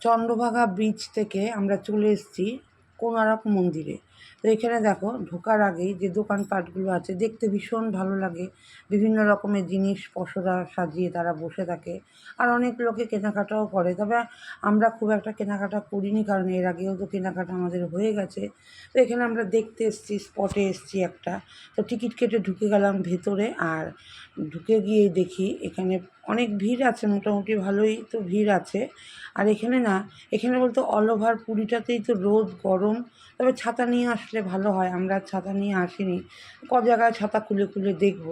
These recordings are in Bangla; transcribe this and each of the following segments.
চন্দ্রভাগা ব্রিজ থেকে আমরা চলে এসেছি কোণারক মন্দিরে। তো এখানে দেখো ঢোকার আগেই যে দোকানপাটগুলো আছে দেখতে ভীষণ ভালো লাগে। বিভিন্ন রকমের জিনিস পসরা সাজিয়ে তারা বসে থাকে, আর অনেক লোকে কেনাকাটাও করে। তবে আমরা খুব একটা কেনাকাটা করিনি, কারণ এর আগেও তো কেনাকাটা আমাদের হয়ে গেছে। তো এখানে আমরা দেখতে এসেছি, স্পটে এসেছি একটা। তো টিকিট কেটে ঢুকে গেলাম ভেতরে, আর ঢুকে গিয়েই দেখি এখানে অনেক ভিড় আছে, মোটামুটি ভালোই তো ভিড় আছে। আর এখানে না, এখানে বলতে অল ওভার পুরীটাতেই তো রোদ গরম, তবে ছাতা নিয়ে আসলে ভালো হয়। আমরা ছাতা নিয়ে আসিনি, জায়গায় ছাতা খুলে খুলে দেখব।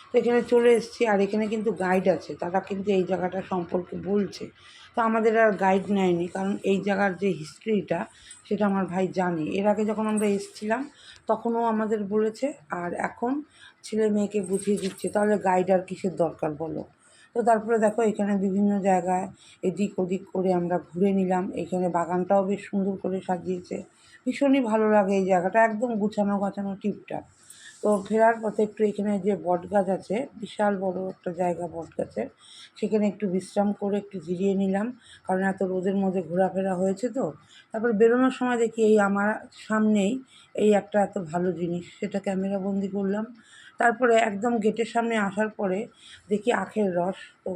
তো এখানে চলে এসেছি, আর এখানে কিন্তু গাইড আছে, তারা কিন্তু এই জায়গাটা সম্পর্কে বলছে। তো আমাদের আর গাইড নেয়নি, কারণ এই জায়গার যে হিস্ট্রিটা সেটা আমার ভাই জানে। এর আগে যখন আমরা এসেছিলাম তখনও আমাদের বলেছে, আর এখন ছেলে মেয়েকে বুঝিয়ে দিচ্ছে, তাহলে গাইড আর কিসের দরকার বলো। তো তারপরে দেখো এখানে বিভিন্ন জায়গায় এদিক ওদিক করে আমরা ঘুরে নিলাম। এখানে বাগানটাও বেশ সুন্দর করে সাজিয়েছে, ভীষণই ভালো লাগে এই জায়গাটা, একদম গুছানো গাছানো টিপটাপ। তো ফেরার পথে একটু এখানে যে বট গাছ আছে, বিশাল বড় একটা জায়গা বট গাছের, সেখানে একটু বিশ্রাম করে একটু জিরিয়ে নিলাম, কারণ এত রোদের মধ্যে ঘোরাফেরা হয়েছে। তো তারপর বেরোনোর সময় দেখি এই আমার সামনেই এই একটা এত ভালো জিনিস, সেটা ক্যামেরা বন্দি করলাম। তারপরে একদম গেটের সামনে আসার পরে দেখি আখের রস। তো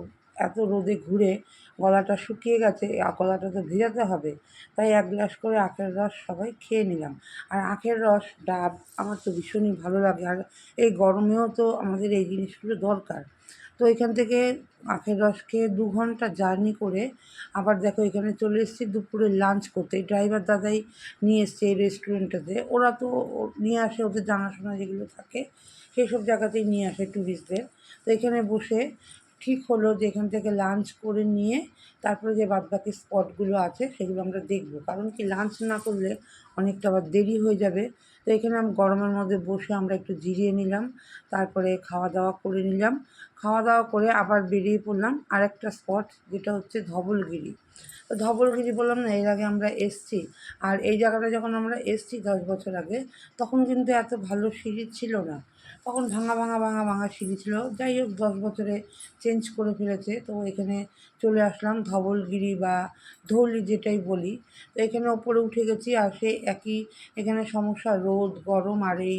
এত রোদে ঘুরে গলাটা শুকিয়ে গেছে, গলাটা তো ভেজাতে হবে, তাই 1 গ্লাস করে আখের রস সবাই খেয়ে নিলাম। আর আখের রস, ডাব আমার তো ভীষণই ভালো লাগে, আর এই গরমেও তো আমাদের এই জিনিসগুলো দরকার। তো এখান থেকে আখের রস খেয়ে 2 ঘন্টা জার্নি করে আবার দেখো এখানে চলে এসেছি দুপুরে লাঞ্চ করতে। এই ড্রাইভার দাদাই নিয়ে এসছে এই রেস্টুরেন্টটাতে, ওরা তো নিয়ে আসে ওদের জানাশোনা যেগুলো থাকে সেই সব জায়গাতেই নিয়ে আসে ট্যুরিস্টদের। তো এখানে বসে ঠিক হলো যে এখান থেকে লাঞ্চ করে নিয়ে তারপরে যে বাদবাকি স্পটগুলো আছে সেগুলো আমরা দেখব, কারণ কি লাঞ্চ না করলে অনেকটা আবার দেরি হয়ে যাবে। তো এখানে গরমের মধ্যে বসে আমরা একটু জিরিয়ে নিলাম, তারপরে খাওয়া দাওয়া করে নিলাম। খাওয়া দাওয়া করে আবার বেরিয়ে পড়লাম আরেকটা স্পট, যেটা হচ্ছে ধবলগিরি। তো ধবলগিরি বললাম না, এর আগে আমরা এসেছি। আর এই জায়গাটা যখন আমরা এসেছি 10 বছর আগে, তখন কিন্তু এত ভালো সিঁড়ি ছিল না, তখন ভাঙা ভাঙা ভাঙা ভাঙা সিঁড়ি ছিল। যাই হোক 10 বছরে চেঞ্জ করে ফেলেছে। তো এখানে চলে আসলাম ধবলগিরি বা ধৌলি যেটাই বলি। তো এখানে ওপরে উঠে গেছি, আর সেই একই এখানে সমস্যা, রোদ গরম, আর এই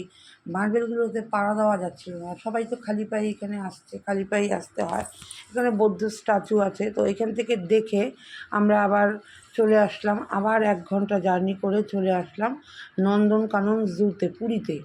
মার্বেলগুলোতে পাড়া দেওয়া যাচ্ছিল না। সবাই তো খালি পায়ে এখানে আসছে, খালি পায়েই আসতে হয়। এখানে বৌদ্ধ স্ট্যাচু আছে, তো এখান থেকে দেখে আমরা আবার চলে আসলাম, আবার 1 ঘন্টা জার্নি করে চলে আসলাম নন্দনকানন জুতে, পুরীতে।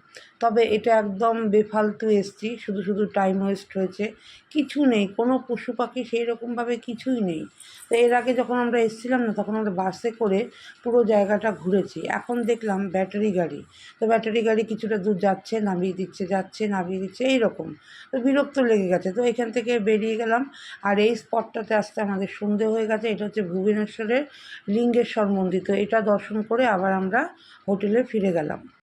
তবে এটা একদম বেফালতু এসছি, শুধু শুধু টাইম ওয়েস্ট হয়েছে। কিছু নেই, কোনো পশু পাখি সেই রকমভাবে কিছুই নেই। তো এর আগে যখন আমরা এসেছিলাম না, তখন আমরা বাসে করে পুরো জায়গাটা ঘুরেছি। এখন দেখলাম ব্যাটারি গাড়ি, তো ব্যাটারি গাড়ি কিছুটা দূর যাচ্ছে, নামিয়ে দিচ্ছে, যাচ্ছে, নামিয়ে দিচ্ছে, এইরকম। তো বিরক্ত লেগে গেছে, তো এখান থেকে বেরিয়ে গেলাম। আর এই স্পটটাতে আসতে আমাদের সন্ধে হয়ে গেছে। এটা হচ্ছে ভুবনেশ্বরের লিঙ্গেশ্বর মন্দির। তো এটা দর্শন করে আবার আমরা হোটেলে ফিরে গেলাম।